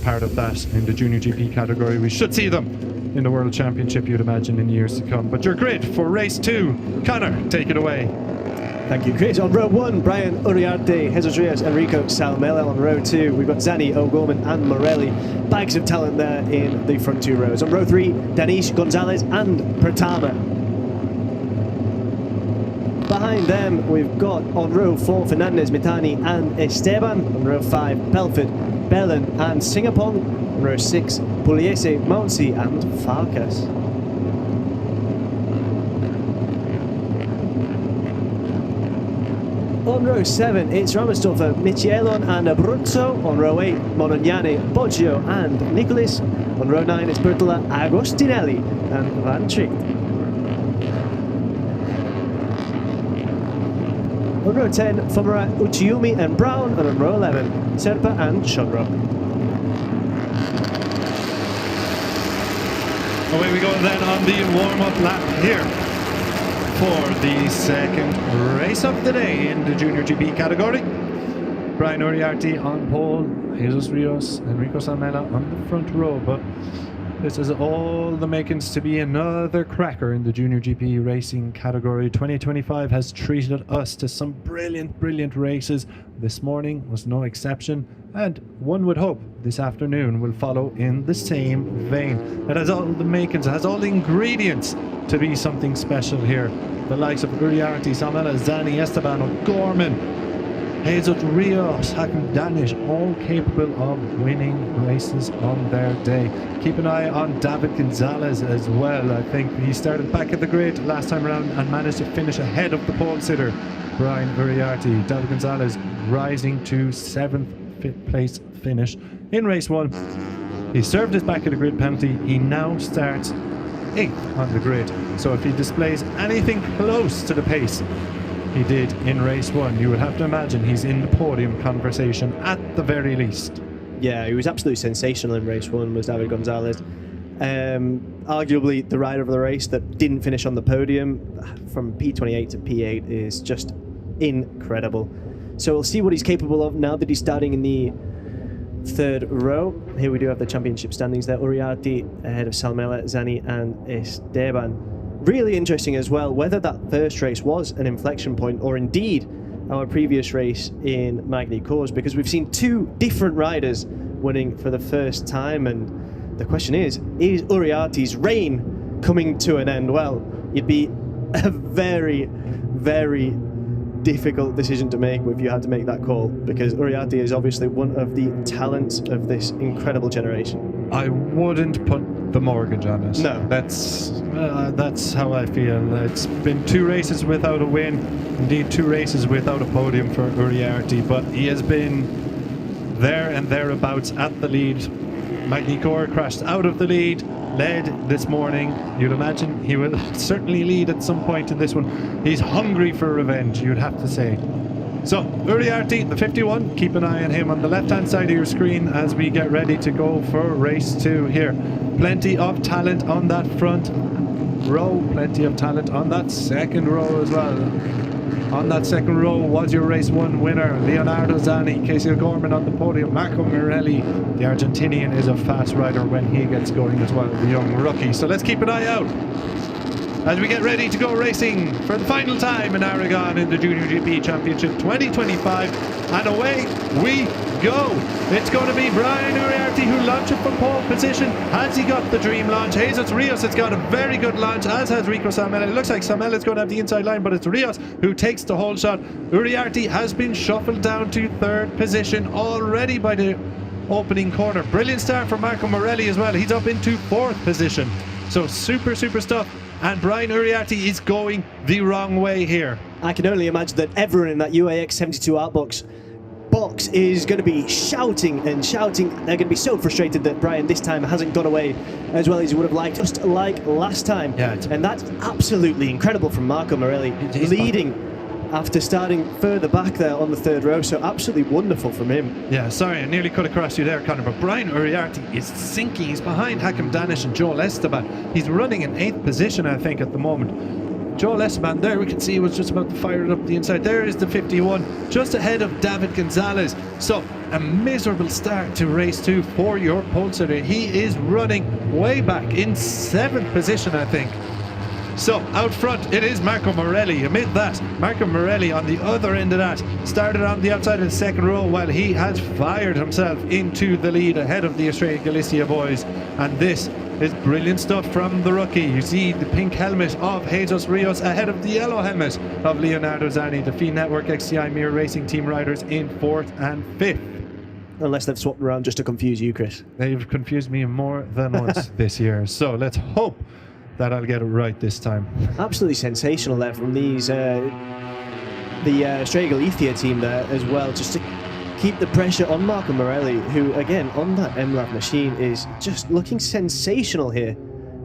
part of that in the Junior GP category. We should see them in the World Championship, you'd imagine, in years to come. But your grid for race 2. Connor, take it away. Thank you, Chris. On row 1, Brian Uriarte, Jesus Rios, Enrico Salmela. On row 2, we've got Zani, O'Gorman and Morelli. Bags of talent there in the front 2 rows. On row 3, Danish, Gonzalez and Pratama. Behind them, we've got on row 4, Fernandez, Mitani and Esteban. On row 5, Belford, Bellin and Singapong. On row 6, Pugliese, Mouncy and Farkas. On row 7, it's Ramostorfer, Michielon and Abruzzo. On row 8, Monognani, Poggio and Nicolis. On row 9, it's Bertola, Agostinelli and Van Tricht. On row 10, Fomara, Uchiumi and Brown. And on row 11, Serpa and Shunrock. Away we go then on the warm-up lap here for the second race of the day in the Junior GP category. Brian Uriarte on pole, Jesus Rios, Enrico Salmela on the front row, but this is all the makings to be another cracker in the Junior GP racing category. 2025 has treated us to some brilliant races. This morning was no exception, and one would hope this afternoon will follow in the same vein. It has all the makings, it has all the ingredients to be something special here. The likes of Uriarte, Salmela, Zani, Esteban, O'Gorman, Jesus Rios, Hakim Danish, all capable of winning races on their day. Keep an eye on David Gonzalez as well. I think he started back at the grid last time around and managed to finish ahead of the pole sitter, Brian Uriarte. David Gonzalez rising to 7th place finish in race 1. He served his back at the grid penalty. He now starts 8th on the grid. So if he displays anything close to the pace he did in race 1, you would have to imagine he's in the podium conversation at the very least. Yeah, he was absolutely sensational in race 1, was David Gonzalez. Arguably the rider of the race that didn't finish on the podium from P28 to P8 is just incredible. So we'll see what he's capable of now that he's starting in the 3rd row. Here we do have the championship standings there. Uriarte ahead of Salmela, Zani and Esteban. Really interesting as well whether that first race was an inflection point or indeed our previous race in Magny Cours, because we've seen 2 different riders winning for the first time, and the question is Uriarte's reign coming to an end? Well, it'd be a very difficult decision to make if you had to make that call, because Uriarte is obviously one of the talents of this incredible generation. I wouldn't put the mortgage on it. No. That's how I feel. It's been 2 races without a win, indeed 2 races without a podium for Uriarte, but he has been there and thereabouts at the lead. Magny Cours crashed out of the lead, led this morning. You'd imagine he will certainly lead at some point in this one. He's hungry for revenge, you'd have to say. So Uriarte, the 51, keep an eye on him on the left-hand side of your screen as we get ready to go for race 2 here. Plenty of talent on that front row, plenty of talent on that second row as well. On that second row was your race 1 winner, Leonardo Zani, Casey O'Gorman on the podium, Marco Morelli. The Argentinian is a fast rider when he gets going as well, the young rookie. So let's keep an eye out as we get ready to go racing for the final time in Aragon in the Junior GP Championship 2025. And away we go. It's going to be Brian Uriarte who launches from pole position. Has he got the dream launch? Jesus Rios has got a very good launch, as has Rico Salmela. It looks like Salmela is going to have the inside line, but it's Rios who takes the whole shot. Uriarte has been shuffled down to 3rd position already by the opening corner. Brilliant start for Marco Morelli as well. He's up into 4th position. So super stuff. And Brian Uriarte is going the wrong way here. I can only imagine that everyone in that UAX 72 Outbox box is going to be shouting and shouting. They're going to be so frustrated that Brian this time hasn't got away as well as he would have liked, just like last time. Yeah, and that's absolutely incredible from Marco Morelli, leading after starting further back there on the 3rd row. So absolutely wonderful from him. Yeah, sorry, I nearly cut across you there, Connor, but Brian Uriarte is sinking. He's behind Hakim Danish and Joel Esteban. He's running in 8th position, I think, at the moment. Joel Esteban there, we can see he was just about to fire it up the inside. There is the 51, just ahead of David Gonzalez. So a miserable start to race 2 for your pole sitter. He is running way back in 7th position, I think. So out front it is Marco Morelli. Amid that, Marco Morelli on the other end of that started on the outside of the second row while he has fired himself into the lead ahead of the Australian Galicia boys. And this is brilliant stuff from the rookie. You see the pink helmet of Jesus Rios ahead of the yellow helmet of Leonardo Zanni. The Feed Network XCI Mirror Racing team riders in 4th and 5th. Unless they've swapped around just to confuse you, Chris. They've confused me more than once this year. So let's hope that I'll get it right this time. Absolutely sensational there from these the Australia Galicia team there as well, just to keep the pressure on Marco Morelli, who again on that MLAV machine is just looking sensational here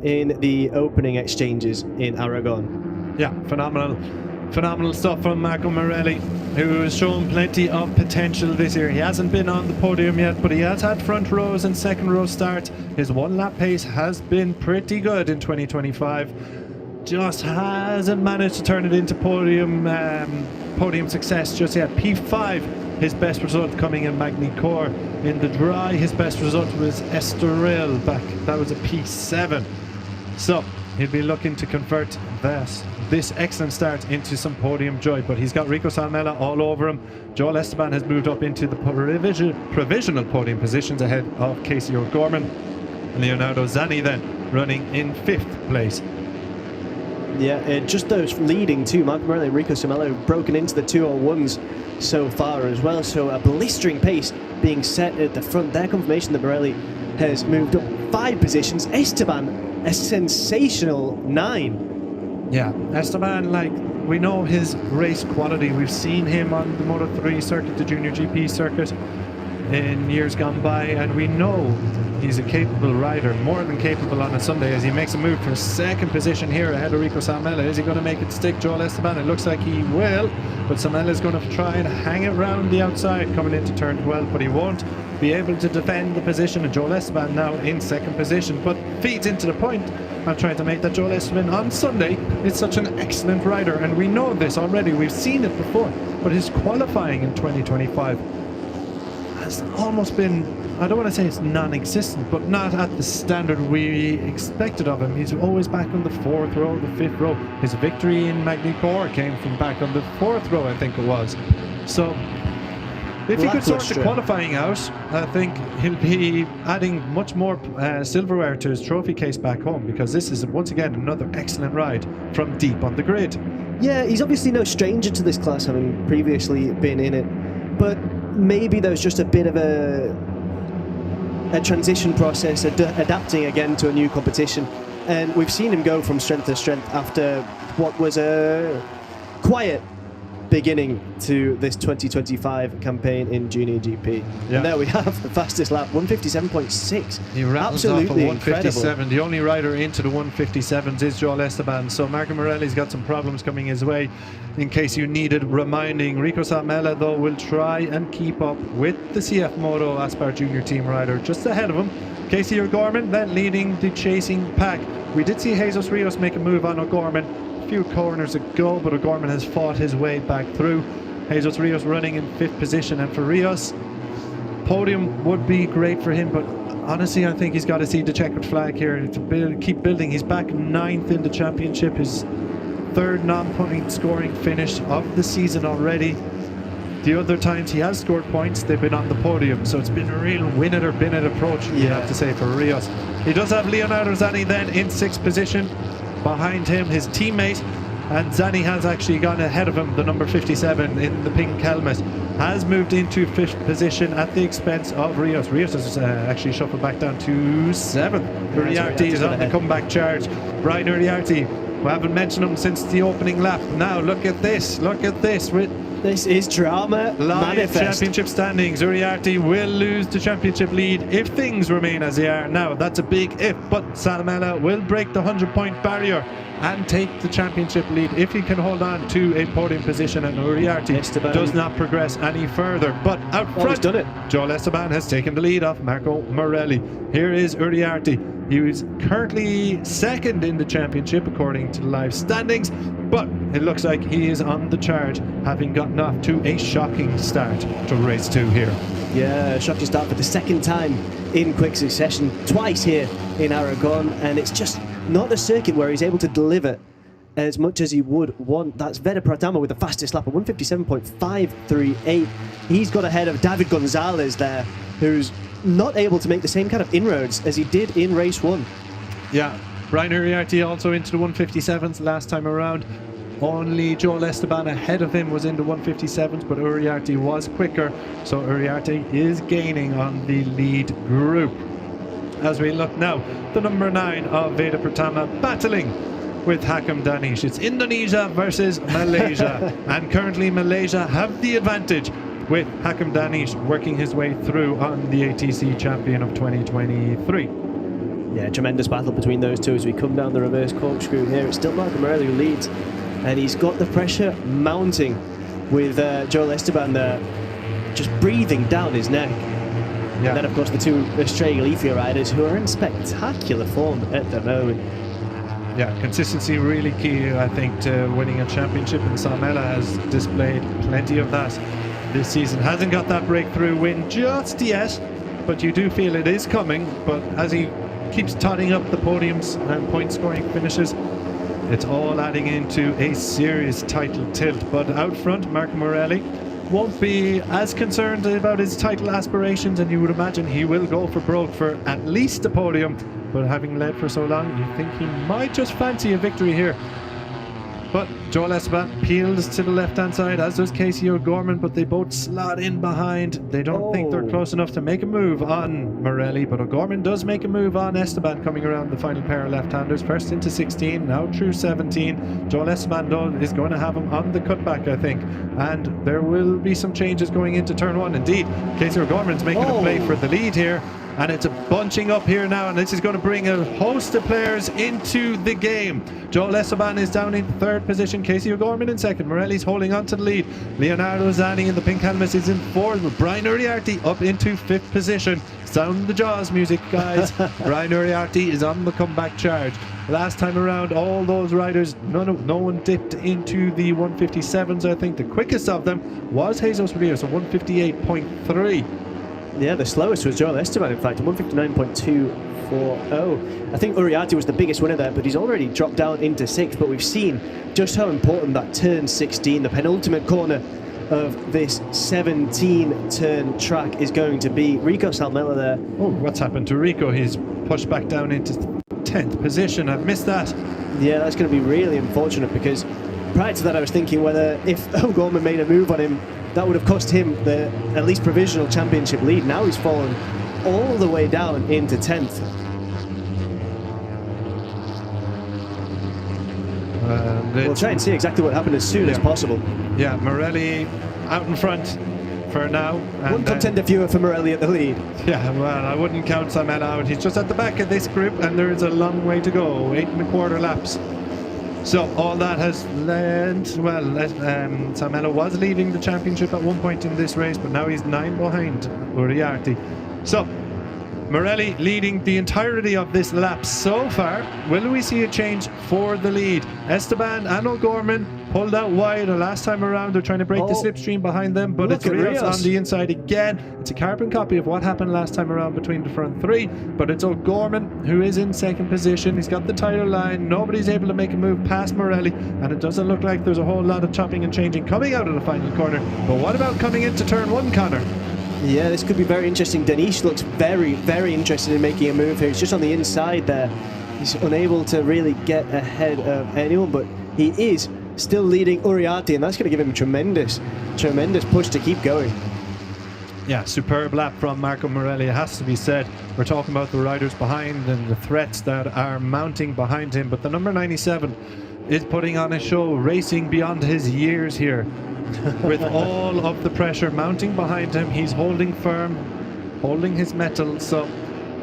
in the opening exchanges in Aragon. Yeah, phenomenal stuff from Marco Morelli, who has shown plenty of potential this year. He hasn't been on the podium yet, but he has had front rows and second row starts. His one lap pace has been pretty good in 2025. Just hasn't managed to turn it into podium success just yet. P5, his best result coming in Magny-Cours. In the dry, his best result was Estoril back. That was a P7. So he'll be looking to convert this excellent start into some podium joy, but he's got Rico Salmela all over him. Joel Esteban has moved up into the provisional podium positions ahead of Casey O'Gorman. Leonardo Zanni then running in 5th place. Yeah, just those leading two, Marco Morelli and Rico Salmela, have broken into the 201s so far as well, so a blistering pace being set at the front there. Confirmation that Morelli has moved up 5 positions. Esteban, a sensational 9. Yeah, Esteban, like, we know his race quality. We've seen him on the Moto3 circuit, the Junior GP circuit in years gone by, and we know he's a capable rider, more than capable on a Sunday, as he makes a move for 2nd position here ahead of Rico Salmela. Is he going to make it stick, Joel Esteban? It looks like he will, but Salmela is going to try and hang it round the outside coming into turn 12, but he won't be able to defend the position, and Joel Esteban now in 2nd position, but feeds into the point. I'm trying to make that Joel Esteban on Sunday is such an excellent rider, and we know this already. We've seen it before, but his qualifying in 2025 has almost been, I don't want to say it's non-existent, but not at the standard we expected of him. He's always back on the 4th row, the 5th row. His victory in Magny-Cours came from back on the 4th row, I think it was. So if he could sort the qualifying out, I think he'll be adding much more silverware to his trophy case back home, because this is once again another excellent ride from deep on the grid. Yeah, he's obviously no stranger to this class, having previously been in it, but maybe there's just a bit of a transition process, adapting again to a new competition, and we've seen him go from strength to strength after what was a quiet beginning to this 2025 campaign in Junior GP. Yeah. And there we have the fastest lap, 157.6. He rattles off a 157. The only rider into the 157s is Joel Esteban. So Marco Morelli's got some problems coming his way, in case you needed reminding. Rico Salmela, though, will try and keep up with the CF Moto Aspar Junior team rider just ahead of him. Casey O'Gorman then leading the chasing pack. We did see Jesus Rios make a move on O'Gorman a few corners ago, but O'Gorman has fought his way back through. Jesus Rios running in 5th position, and for Rios, podium would be great for him, but honestly I think he's got to see the checkered flag here to keep building. He's back 9th in the championship, his 3rd non-point scoring finish of the season already. The other times he has scored points, they've been on the podium, so it's been a real win it or bin it approach, you have to say, for Rios. He does have Leonardo Zanni then in 6th position. Behind him, his teammate, and Zanni has actually gone ahead of him. The number 57 in the pink helmet has moved into 5th position at the expense of Rios. Rios has actually shuffled back down to 7th. Uriarte is on the comeback charge. Brian Uriarte, we haven't mentioned him since the opening lap. Now look at this, This is drama manifest. Championship standings. Uriarte will lose the championship lead if things remain as they are now. That's a big if, but Salmela will break the 100-point barrier and take the championship lead if he can hold on to a podium position, and Uriarte does not progress any further. But out front, done it. Joel Esteban has taken the lead off Marco Morelli. Here is Uriarte. He is currently 2nd in the championship according to the live standings, But it looks like he is on the charge, having gotten off to a shocking start to race 2 here. Yeah, shocking start for the second time in quick succession, twice here in Aragon, and it's just not a circuit where he's able to deliver as much as he would want. That's VEDA Berhasil with the fastest lap of 157.538. He's got ahead of David Gonzalez there, who's not able to make the same kind of inroads as he did in race 1. Yeah, Brian Uriarte also into the 157s last time around. Only Joel Esteban ahead of him was in the 157s, but Uriarte was quicker, so Uriarte is gaining on the lead group. As we look now, the number 9 of VEDA Berhasil battling with Hakam Danish. It's Indonesia versus Malaysia, and currently Malaysia have the advantage, with Hakam Danish working his way through on the ATC champion of 2023. Yeah, tremendous battle between those two as we come down the reverse corkscrew here. It's still Marco Morelli who leads, and he's got the pressure mounting with Joel Esteban there, just breathing down his neck. Yeah. And then, of course, the two Estrella Galicia riders who are in spectacular form at the moment. Yeah, consistency really key, I think, to winning a championship, and Salmela has displayed plenty of that this season. Hasn't got that breakthrough win just yet, but you do feel it is coming. But as he keeps totting up the podiums and point scoring finishes, it's all adding into a serious title tilt. But out front, Marco Morelli won't be as concerned about his title aspirations, and you would imagine he will go for broke for at least a podium. But having led for so long, you think he might just fancy a victory here. But Joel Esteban peels to the left-hand side, as does Casey O'Gorman, but they both slot in behind. They don't think they're close enough to make a move on Morelli, but O'Gorman does make a move on Esteban, coming around the final pair of left-handers. First into 16, now through 17. Joel Esteban, though, is going to have him on the cutback, I think. And there will be some changes going into turn 1. Indeed, Casey O'Gorman's making a play for the lead here. And it's a bunching up here now, and this is going to bring a host of players into the game. Joel Esteban is down in 3rd position, Casey O'Gorman in 2nd, Morelli's holding on to the lead, Leonardo Zani in the pink helmet is in 4th, with Brian Uriarte up into 5th position. Sound the Jaws music, guys. Brian Uriarte is on the comeback charge. Last time around, all those riders, no one dipped into the 157s. I think the quickest of them was Jesus Rios, so 158.3. Yeah, the slowest was Joel Esteban, in fact, 159.240. I think Uriarte was the biggest winner there, but he's already dropped down into 6th. But we've seen just how important that turn 16, the penultimate corner of this 17-turn track, is going to be. Rico Salmela there. Oh, what's happened to Rico? He's pushed back down into 10th position. I've missed that. Yeah, that's going to be really unfortunate, because prior to that I was thinking whether if O'Gorman made a move on him, that would have cost him the at least provisional championship lead. Now he's fallen all the way down into 10th. We'll try and see exactly what happened as soon as possible. Yeah, Morelli out in front for now. One contender fewer for Morelli at the lead. Yeah, well, I wouldn't count Salmela out. He's just at the back of this group, and there is a long way to go, 8 1/4 laps. So all that has led, well, Salmela was leading the championship at one point in this race, but now he's 9 behind Uriarte. So Morelli leading the entirety of this lap so far. Will we see a change for the lead? Esteban and O'Gorman pulled out wide the last time around. They're trying to break the slipstream behind them, but it's Rios on the inside again. It's a carbon copy of what happened last time around between the front 3, but it's O'Gorman who is in 2nd position. He's got the title line. Nobody's able to make a move past Morelli, and it doesn't look like there's a whole lot of chopping and changing coming out of the final corner. But what about coming into turn 1, Connor? Yeah, this could be very interesting. Danish looks very, very interested in making a move here. He's just on the inside there. He's unable to really get ahead of anyone, but he is still leading Uriarte, and that's going to give him a tremendous push to keep going. Yeah, superb lap from Marco Morelli, it has to be said. We're talking about the riders behind and the threats that are mounting behind him, but the number 97 is putting on a show, racing beyond his years here. With all of the pressure mounting behind him, he's holding firm, holding his mettle. So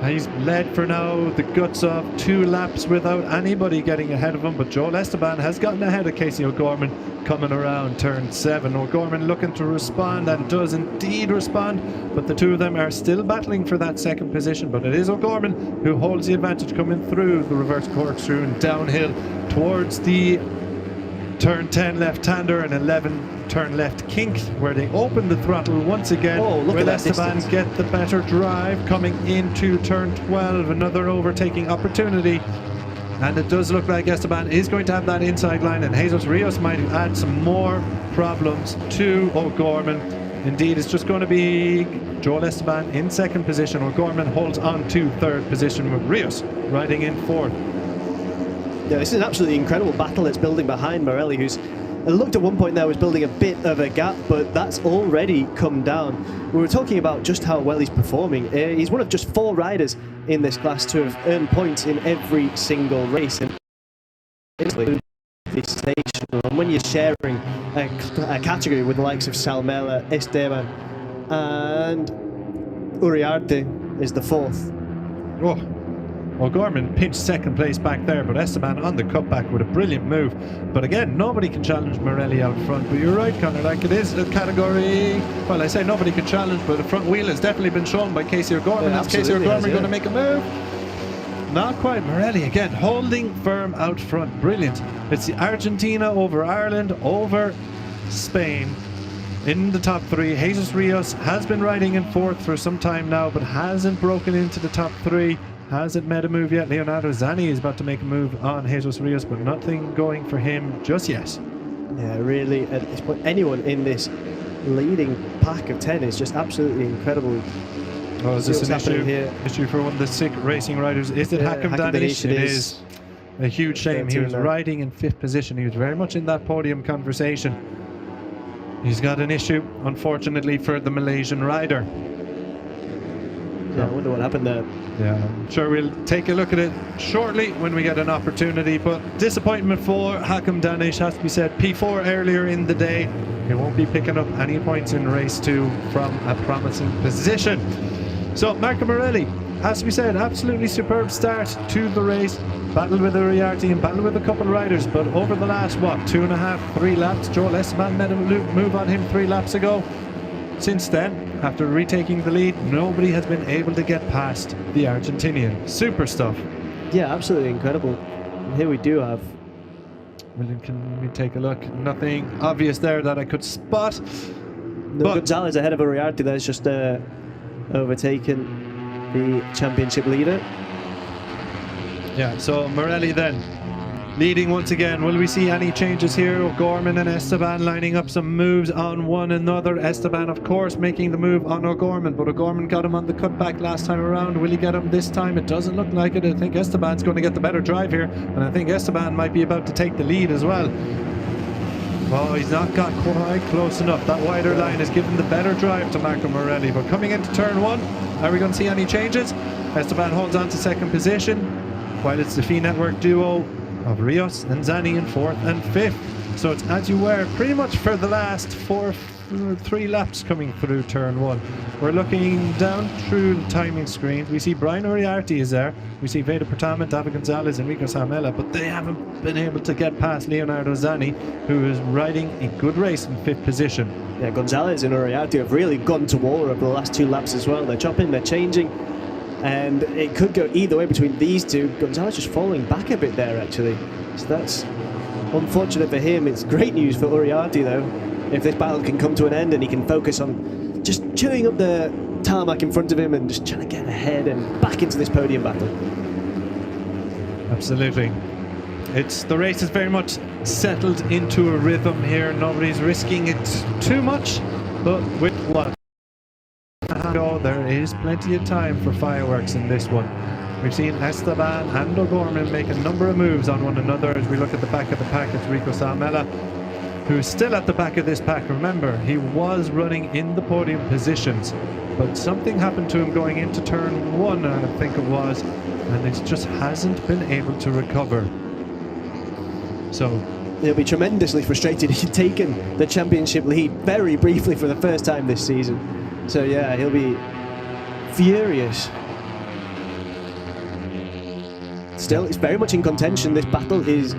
he's led for now the guts of 2 laps without anybody getting ahead of him. But Joel Esteban has gotten ahead of Casey O'Gorman coming around turn 7. O'Gorman looking to respond, and does indeed respond. But the two of them are still battling for that 2nd position. But it is O'Gorman who holds the advantage coming through the reverse corkscrew and downhill towards the turn 10 left-hander and 11 turn left kink, where they open the throttle once again. Oh, look Will at that Esteban distance. get the better drive coming into turn 12? Another overtaking opportunity. And it does look like Esteban is going to have that inside line, and Jesus Rios might add some more problems to O'Gorman. Indeed, it's just going to be Joel Esteban in second position. O'Gorman holds on to third position with Rios riding in fourth. Yeah, this is an absolutely incredible battle that's building behind Morelli, who's looked at one point there was building a bit of a gap, but that's already come down. We were talking about just how well he's performing. He's one of just 4 riders in this class to have earned points in every single race. And and when you're sharing a category with the likes of Salmela, Esteban, and Uriarte is the 4th. Oh, O'Gorman pinched second place back there, but Esteban on the cutback with a brilliant move. But again, nobody can challenge Morelli out front. But you're right, Conor, like it is a category, well, I say nobody can challenge, but the front wheel has definitely been shown by Casey O'Gorman. Yeah, Is Casey O'Gorman going to yeah. make a move? Not quite. Morelli again holding firm out front. Brilliant. It's the Argentina over Ireland over Spain in the top 3. Jesus Rios has been riding in fourth for some time now, but hasn't broken into the top 3. Hasn't made a move yet. Leonardo Zanni is about to make a move on Jesus Rios, but nothing going for him just yet. Yeah, really, at this point, anyone in this leading pack of 10 is just absolutely incredible. Oh, is this an happening here? issue for one of the sick racing riders? Is it Hakim Danish? It is. A huge shame. He was riding in 5th position. He was very much in that podium conversation. He's got an issue, unfortunately, for the Malaysian rider. Yeah, I wonder what happened there. Yeah, I'm sure we'll take a look at it shortly when we get an opportunity. But disappointment for Hakim Danish, has to be said. P4 earlier in the day. He won't be picking up any points in race 2 from a promising position. So Marco Morelli, has to be said, absolutely superb start to the race. Battled with Uriarte and battled with a couple of riders, but over the last, 2.5, 3 laps, Joel Esteban made a move on him 3 laps ago. Since then, after retaking the lead, nobody has been able to get past the Argentinian. Super stuff. Yeah, absolutely incredible. And here we do have... Well, can we take a look? Nothing obvious there that I could spot. No, Gonzalez ahead of Uriarte there's just overtaken the championship leader. Yeah, so Morelli then leading once again. Will we see any changes here? O'Gorman and Esteban lining up some moves on one another. Esteban, of course, making the move on O'Gorman, but O'Gorman got him on the cutback last time around. Will he get him this time? It doesn't look like it. I think Esteban's going to get the better drive here, and I think Esteban might be about to take the lead as well. Oh, he's not got quite close enough. That wider line has given the better drive to Marco Morelli, but coming into turn 1, are we going to see any changes? Esteban holds on to second position, while it's the Fee Network duo of Rios and Zanni in 4th and 5th. So it's as you were pretty much for the last 3 laps coming through turn 1. We're looking down through the timing screens. We see Brian Uriarte is there. We see VEDA Berhasil, David Gonzalez, and Enrico Salmela, but they haven't been able to get past Leonardo Zanni, who is riding a good race in 5th position. Yeah, Gonzalez and Uriarte have really gone to war over the last 2 laps as well. They're chopping, they're changing, and it could go either way between these two. Gonzalez just falling back a bit there, actually. So that's unfortunate for him. It's great news for Uriarte, though, if this battle can come to an end and he can focus on just chewing up the tarmac in front of him and just trying to get ahead and back into this podium battle. Absolutely. The race is very much settled into a rhythm here. Nobody's risking it too much, but with what? There is plenty of time for fireworks in this one. We've seen Esteban and O'Gorman make a number of moves on one another. As we look at the back of the pack, it's Rico Salmela, who is still at the back of this pack. Remember, he was running in the podium positions, but something happened to him going into turn 1, I think it was, and it just hasn't been able to recover. So he'll be tremendously frustrated. He'd taken the championship lead very briefly for the first time this season. So yeah, he'll be furious. Still, it's very much in contention. This battle is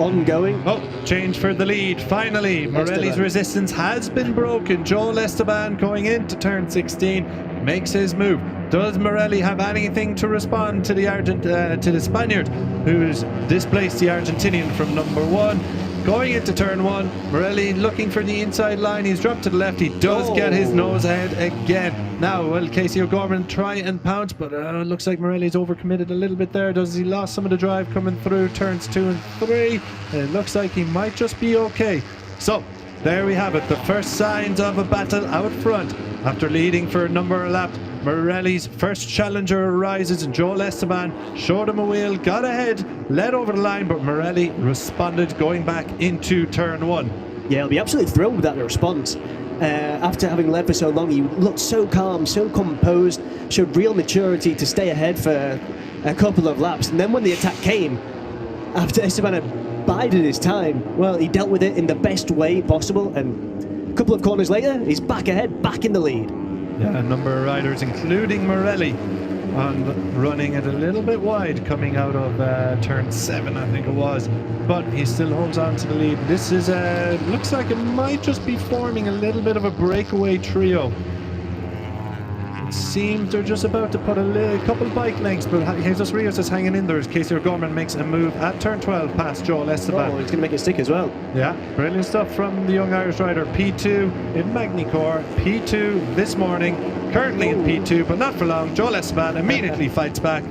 ongoing. Oh, change for the lead. Finally, Morelli's resistance has been broken. Joel Esteban going into turn 16 makes his move. Does Morelli have anything to respond to the Spaniard who's displaced the Argentinian from number 1? going into turn 1. Morelli looking for the inside line. He's dropped to the left. He does get his nose ahead again. Now, will Casey O'Gorman try and pounce, but it looks like Morelli's overcommitted a little bit there. Does he lost some of the drive coming through turns 2 and 3? It looks like he might just be okay. So, there we have it. The first signs of a battle out front. After leading for a number of laps, Morelli's first challenger arises, and Joel Esteban showed him a wheel, got ahead, led over the line, but Morelli responded going back into turn 1. Yeah, he'll be absolutely thrilled with that response. After having led for so long, he looked so calm, so composed, showed real maturity to stay ahead for a couple of laps. And then when the attack came, after Esteban had bided his time, well, he dealt with it in the best way possible, and a couple of corners later, he's back ahead, back in the lead. Yeah, a number of riders, including Morelli, running it a little bit wide coming out of turn 7, I think it was. But he still holds on to the lead. This is looks like it might just be forming a little bit of a breakaway trio. It seems they're just about to put a couple bike lengths, but Jesus Rios is hanging in there as Casey O'Gorman makes a move at turn 12 past Joel Esteban. Oh, he's going to make it stick as well. Yeah, brilliant stuff from the young Irish rider. P2 in Magny-Cours, P2 this morning, currently in P2, but not for long. Joel Esteban immediately fights back.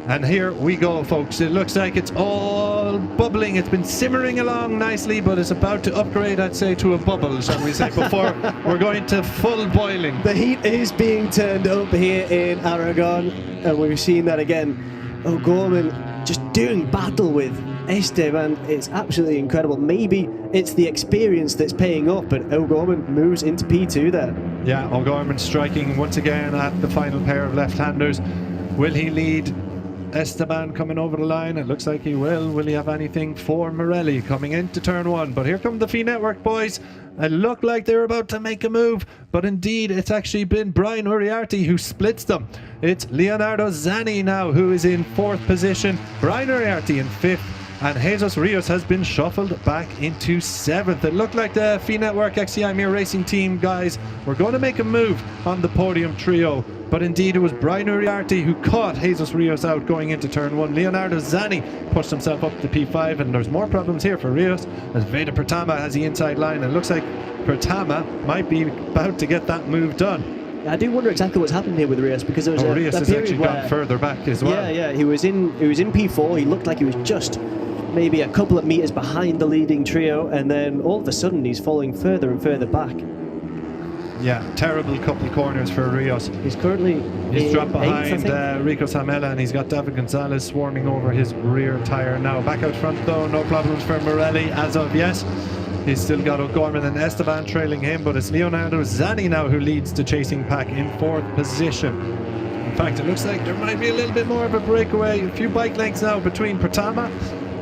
And here we go, folks. It looks like it's all bubbling. It's been simmering along nicely, but it's about to upgrade, I'd say, to a bubble, shall we say, before we're going to full boiling. The heat is being turned up here in Aragon, and we've seen that again. O'Gorman just doing battle with Esteban. It's absolutely incredible. Maybe it's the experience that's paying off, but O'Gorman moves into P2 there. Yeah, O'Gorman striking once again at the final pair of left-handers. Will he lead Esteban coming over the line? It looks like he will. Will he have anything for Morelli coming into turn 1? But here come the Fee Network boys. It looked like they were about to make a move, but indeed it's actually been Brian Uriarte who splits them. It's Leonardo Zanni now who is in 4th position, Brian Uriarte in 5th, and Jesus Rios has been shuffled back into 7th. It looked like the Fee Network XCI Mir Racing team guys were going to make a move on the podium trio, but indeed it was Brian Uriarte who caught Jesus Rios out going into turn 1. Leonardo Zanni pushed himself up to P5, and there's more problems here for Rios as VEDA Berhasil has the inside line, and it looks like Berhasil might be about to get that move done. I do wonder exactly what's happened here with Rios, because there was Rios a has period actually where, gone further back as well. Yeah, he was in P4. He looked like he was just maybe a couple of meters behind the leading trio, and then all of a sudden he's falling further and further back. Yeah, terrible couple corners for Rios. He's currently dropped behind 8th, Rico Samela, and he's got David Gonzalez swarming over his rear tyre now. Back out front though, no problems for Morelli as of yet. He's still got O'Gorman and Esteban trailing him, but it's Leonardo Zanni now who leads the chasing pack in 4th position. In fact, it looks like there might be a little bit more of a breakaway. A few bike lengths now between Berhasil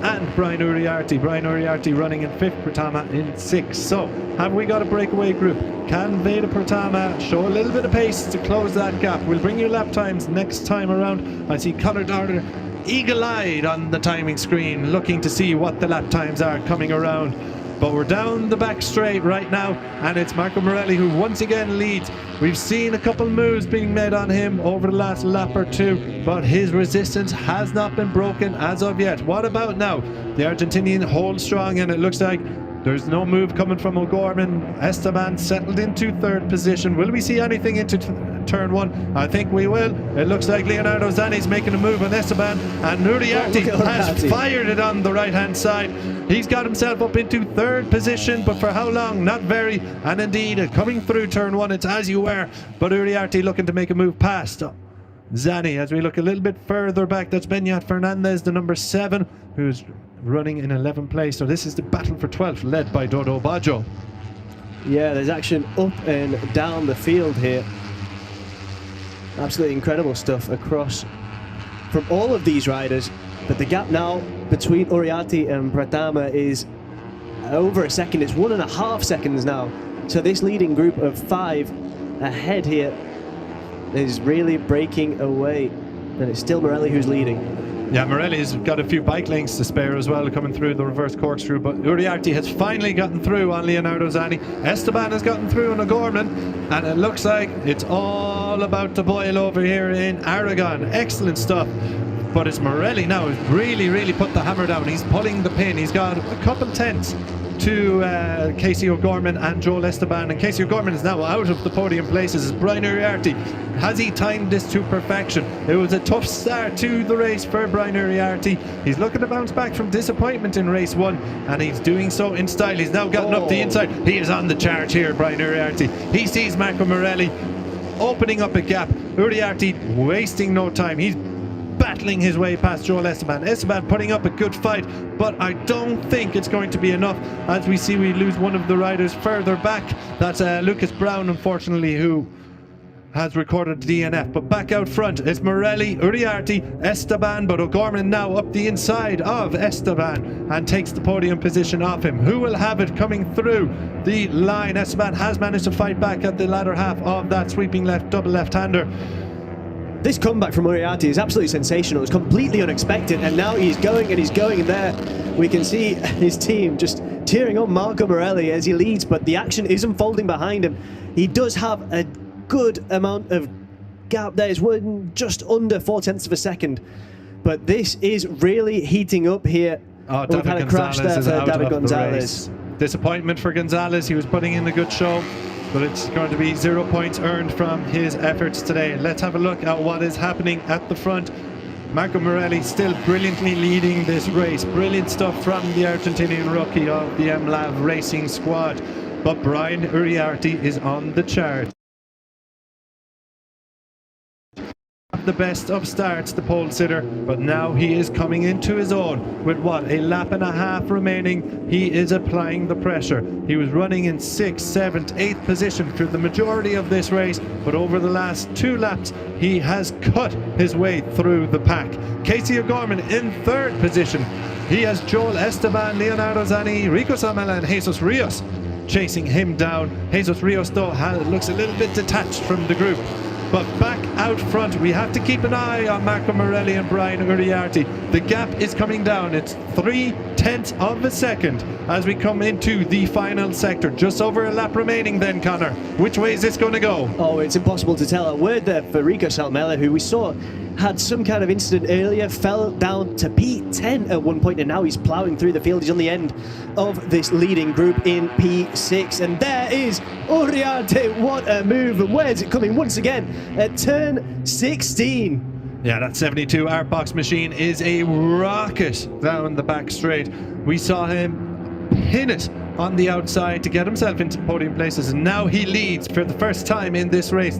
and Brian Uriarte. Brian Uriarte running in 5th, Berhasil in 6th. So, have we got a breakaway group? Can VEDA Berhasil show a little bit of pace to close that gap? We'll bring you lap times next time around. I see Conor Darder eagle-eyed on the timing screen, looking to see what the lap times are coming around. But we're down the back straight right now, and it's Marco Morelli who once again leads. We've seen a couple moves being made on him over the last lap or two, but his resistance has not been broken as of yet. What about now? The Argentinian holds strong, and it looks like there's no move coming from O'Gorman. Esteban settled into 3rd position. Will we see anything into turn 1? I think we will. It looks like Leonardo Zanni's making a move on Esteban, and Uriarte has fired it on the right-hand side. He's got himself up into 3rd position, but for how long? Not very. And indeed, coming through turn 1, it's as you were. But Uriarte looking to make a move past Zanni. As we look a little bit further back, that's Beñat Fernandez, the number 7, who's running in 11th place. So this is the battle for 12th, led by Dodo Baggio. Yeah, there's action up and down the field here. Absolutely incredible stuff across from all of these riders. But the gap now between Uriarte and Berhasil is over a second. It's 1.5 seconds now. So this leading group of 5 ahead here is really breaking away. And it's still Morelli who's leading. Yeah, Morelli's got a few bike lengths to spare as well, coming through the reverse corkscrew, but Uriarte has finally gotten through on Leonardo Zanni. Esteban has gotten through on O'Gorman, and it looks like it's all about to boil over here in Aragon. Excellent stuff. but it's Morelli now who's really put the hammer down. He's pulling the pin. He's got a couple tenths to Casey O'Gorman and Joel Esteban, and Casey O'Gorman is now out of the podium places. As Brian Uriarte, has he timed this to perfection? It was a tough start to the race for Brian Uriarte. He's looking to bounce back from disappointment in race 1, and he's doing so in style. He's now gotten up the inside. He is on the charge here, Brian Uriarte. He sees Marco Morelli opening up a gap. Uriarte wasting no time. He's battling his way past Joel Esteban. Esteban putting up a good fight, but I don't think it's going to be enough. As we see, we lose one of the riders further back. That's Lucas Brown, unfortunately, who has recorded DNF. But back out front, it's Morelli, Uriarte, Esteban, but O'Gorman now up the inside of Esteban and takes the podium position off him. Who will have it coming through the line? Esteban has managed to fight back at the latter half of that sweeping left double left-hander. This comeback from Uriarte is absolutely sensational. It's completely unexpected, and now he's going, and there we can see his team just tearing up Marco Morelli as he leads, but the action is unfolding behind him. He does have a good amount of gap there. It's just under 0.4 of a second, but this is really heating up here. Oh, We've had a crash there for David Gonzalez. Disappointment for Gonzalez. He was putting in a good show, but it's going to be 0 points earned from his efforts today. Let's have a look at what is happening at the front. Marco Morelli still brilliantly leading this race. Brilliant stuff from the Argentinian rookie of the MLAV Racing squad. But Brian Uriarte is on the chart. The best of starts, the pole sitter, but now he is coming into his own with what, a lap and a half remaining. He is applying the pressure. He was running in 6th, 7th, 8th position through the majority of this race, but over the last 2 laps he has cut his way through the pack. Casey O'Gorman in 3rd position. He has Joel Esteban, Leonardo Zani, Rico Samela and Jesus Rios chasing him down. Jesus Rios though looks a little bit detached from the group. But back out front, we have to keep an eye on Marco Morelli and Brian Uriarte. The gap is coming down. It's 0.3 of a second as we come into the final sector. Just over a lap remaining then, Connor. Which way is this going to go? Oh, it's impossible to tell. A word there for Rico Salmela, who we saw had some kind of incident earlier, fell down to P10 at one point, and now he's ploughing through the field. He's on the end of this leading group in P6, and there is Uriarte. What a move, and where's it coming once again at turn 16? Yeah, that 72 Artbox machine is a rocket down the back straight. We saw him pin it on the outside to get himself into podium places, and now he leads for the first time in this race.